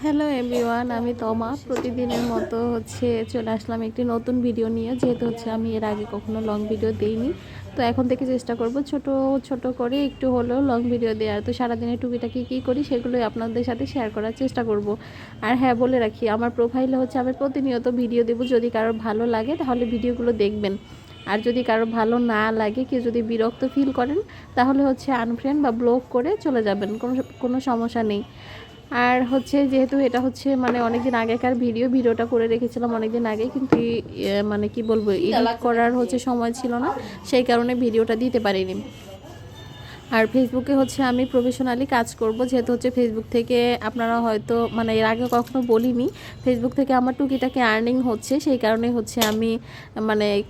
Hello everyone, আমি তমা। প্রতিদিনের মতো চলে আসলাম একটি নতুন ভিডিও নিয়ে। যেহেতু আমি এর আগে কখনো লং ভিডিও দেইনি, তো এখন থেকে চেষ্টা করব ছোট ছোট করে একটু হলেও লং ভিডিও দেওয়ার। তো সারাদিনের টুকিটাকি কী করি সেগুলোই আপনাদের সাথে শেয়ার করার চেষ্টা করব। আর হ্যাঁ, বলে রাখি, আমার প্রোফাইলে আমি প্রতিনিয়ত ভিডিও দেবো। যদি কারোর ভালো লাগে তাহলে ভিডিওগুলো দেখবেন, আর যদি কারো ভালো না লাগে, কেউ যদি বিরক্ত ফিল করেন, তাহলে আনফ্রেন্ড বা ব্লক করে চলে যাবেন, কোনো সমস্যা নেই। আর যেহেতু এটা অনেক দিন আগেকার ভিডিওটা করে রেখেছিলাম অনেক দিন আগে, কিন্তু মানে কি বলবো, এডিট করার সময় ছিল না, সেই কারণে ভিডিওটা দিতে পারিনি। আর ফেসবুকে আমি প্রফেশনালি কাজ করব, যেহেতু ফেসবুক থেকে আপনারা হয়তো এর আগে কখনো বলিনি, ফেসবুক থেকে আমার টুকিটাকি আর্নিং হচ্ছে, সেই কারণে আমি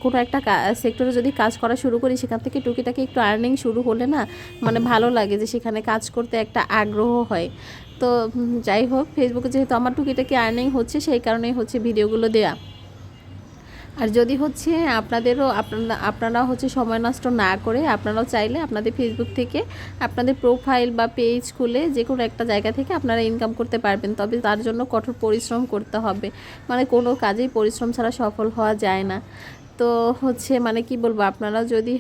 কোনো একটা সেক্টরে যদি কাজ করা শুরু করি, সেখান থেকে টুকিটাকি একটু আর্নিং শুরু হলে না ভালো লাগে, যে সেখানে কাজ করতে একটা আগ্রহ হয়। তো যাই হোক, ফেসবুকে যেহেতু আমার টুকিটাকি আর্নিং হচ্ছে, সেই কারণেই ভিডিওগুলো দেয়া। আর যদি আপনাদেরও আপনারা সময় নষ্ট না করে, আপনারাও চাইলে আপনাদের ফেসবুক থেকে আপনাদের প্রোফাইল বা পেজ খুলে যে কোনো একটা জায়গা থেকে আপনারা ইনকাম করতে পারবেন। তবে তার জন্য কঠোর পরিশ্রম করতে হবে, কোনো কাজেই পরিশ্রম ছাড়া সফল হওয়া যায় না। তো কি বলবো, আপনারা যদি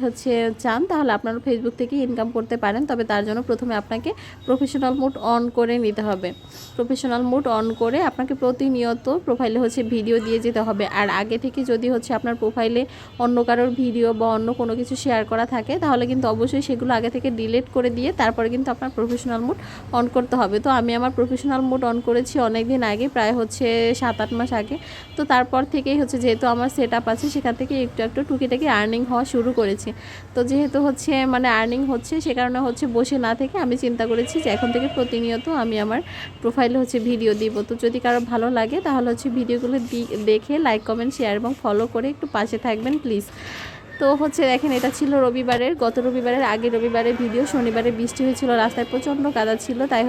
চান, তাহলে আপনারা ফেসবুক থেকে ইনকাম করতে পারেন। তবে তার জন্য প্রথমে আপনাকে প্রফেশনাল মোড অন করে নিতে হবে। প্রফেশনাল মোড অন করে আপনাকে প্রতিনিয়ত প্রোফাইলে ভিডিও দিয়ে যেতে হবে। আর আগে থেকে যদি আপনার প্রোফাইলে অন্য কারোর ভিডিও বা অন্য কোনো কিছু শেয়ার করা থাকে, তাহলে কিন্তু অবশ্যই সেগুলো আগে থেকে ডিলিট করে দিয়ে তারপরে কিন্তু আপনার প্রফেশনাল মোড অন করতে হবে। তো আমি আমার প্রফেশনাল মোড অন করেছি অনেক দিন আগে, প্রায় 7-8 মাস আগে। তো তারপর থেকেই যেহেতু আমার সেট আপ আছে, সেখান থেকে একটু একটু টুকিটাকি আর্নিং হওয়া শুরু করেছি। তো যেহেতু আর্নিং হচ্ছে, সে কারণে বসে না থেকে আমি চিন্তা করেছি যে এখন থেকে প্রতিনিয়ত আমি আমার প্রোফাইলে ভিডিও দিব। তো যদি কারো ভালো লাগে, তাহলে ভিডিওগুলো দেখে লাইক, কমেন্ট, শেয়ার এবং ফলো করে একটু পাশে থাকবেন প্লিজ। তো দেখেন, এটা ছিল গত রবিবারের আগের রবিবারের ভিডিও। শনিবারে বৃষ্টি হয়েছিল, রাস্তায় প্রচণ্ড কাদা ছিল, তাই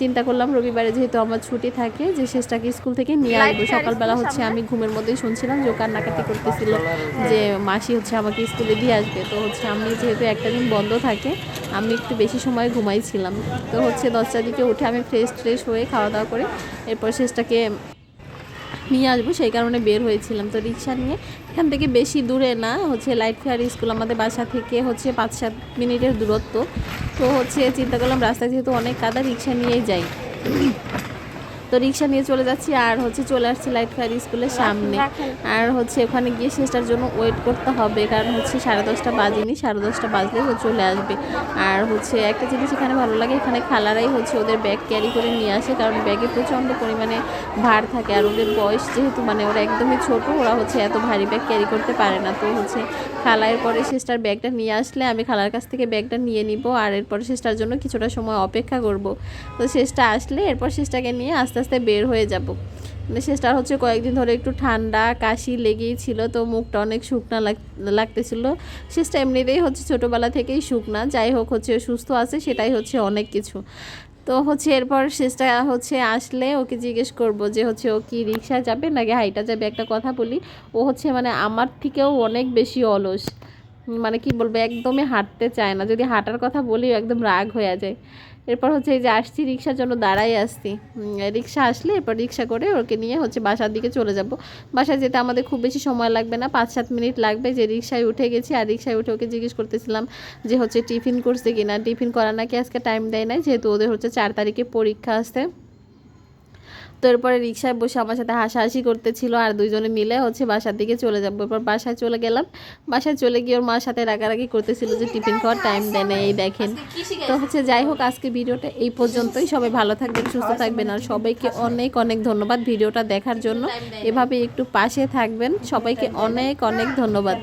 চিন্তা করলাম রবিবারে যেহেতু আমার ছুটি থাকে, যে শেষটাকে স্কুল থেকে নিয়ে আসবো। সকালবেলা আমি ঘুমের মধ্যেই শুনছিলাম যে ও কান্নাকাটি করতেছিল যে মাসি আমাকে স্কুলে দিয়ে আসবে। তো আমি যেহেতু একটা দিন বন্ধ থাকে, আমি একটু বেশি সময় ঘুমাইছিলাম। তো 10টার দিকে উঠে আমি ফ্রেশ হয়ে খাওয়া দাওয়া করে এরপর শেষটাকে নিয়ে আসবো, সেই কারণে বের হয়েছিলাম। তো রিক্সা নিয়ে, এখান থেকে বেশি দূরে না, লাইট ফেয়ার স্কুল আমাদের বাসা থেকে 5-7 মিনিটের দূরত্ব। তো চিন্তা করলাম রাস্তায় যেহেতু অনেক কাদা, রিক্সা নিয়েই যাই। তো রিক্সা নিয়ে চলে যাচ্ছি, আর চলে আসছি লাইট ফেয়ার স্কুলের সামনে। আর ওখানে গিয়ে শেষটার জন্য ওয়েট করতে হবে, কারণ 10:30 বাজেনি, 10:30 বাজলে ও চলে আসবে। আর একটা জিনিস এখানে ভালো লাগে, এখানে খালারাই ওদের ব্যাগ ক্যারি করে নিয়ে আসে, কারণ ব্যাগে প্রচণ্ড পরিমাণে ভার থাকে। আর ওদের বয়স যেহেতু ওরা একদমই ছোট, ওরা এত ভারী ব্যাগ ক্যারি করতে পারে না। তো খালার পরে শেষটার ব্যাগটা নিয়ে আসলে আমি খালার কাছ থেকে ব্যাগটা নিয়ে নিব, আর এরপরে শেষটার জন্য কিছুটা সময় অপেক্ষা করব। তো শেষটা আসলে এরপর শেষটাকে নিয়ে আস্তে আস্তে বের হয়ে যাব। শেষটা কয়েকদিন ধরে একটু ঠান্ডা কাশি লেগেই ছিল, তো মুখটা অনেক শুকনা লাগতেছিল। শেষটা এমনিতেই ছোটোবেলা থেকেই শুকনা, যাই হোক সুস্থ আছে, সেটাই অনেক কিছু। তো এরপর শেষটা আসলে ওকে জিজ্ঞেস করব যে ও কি রিক্সা যাবে নাকি হাইটা যাবে। একটা কথা বলি, ও আমার থেকেও অনেক বেশি অলস, কি বলবো, একদমই হাঁটতে চায় না। যদি হাঁটার কথা বলি, একদম রাগ হয়ে যায়। এরপর এই যে আসছি, রিক্সার জন্য দাঁড়াই আসছি। রিক্সা আসলে এরপর রিক্সা করে ওকে নিয়ে বাসার দিকে চলে যাব। বাসায় যেতে আমাদের খুব বেশি সময় লাগবে না, 5-7 মিনিট লাগবে। যে রিক্সায় উঠে গেছি, আর রিক্সায় উঠে ওকে জিজ্ঞেস করতেছিলাম যে টিফিন করছে কিনা। টিফিন করা নাকি আজকে টাইম দেয় নাই, যেহেতু ওদের 4 তারিখে পরীক্ষা আসতে। তো এরপরে রিক্সায় বসে আমার সাথে হাসাহাসি করতেছিল, আর দুইজনে মিলে বাসার দিকে চলে যাবো। এরপর বাসায় চলে গেলাম। বাসায় চলে গিয়ে ওর মার সাথে রাগারাগি করতেছিল যে টিফিন খাওয়ার টাইম দেয় না, এই দেখেন। তো যাই হোক, আজকে ভিডিওটা এই পর্যন্তই। সবাই ভালো থাকবেন, সুস্থ থাকবেন, আর সবাইকে অনেক অনেক ধন্যবাদ ভিডিওটা দেখার জন্য। এভাবে একটু পাশে থাকবেন, সবাইকে অনেক অনেক ধন্যবাদ।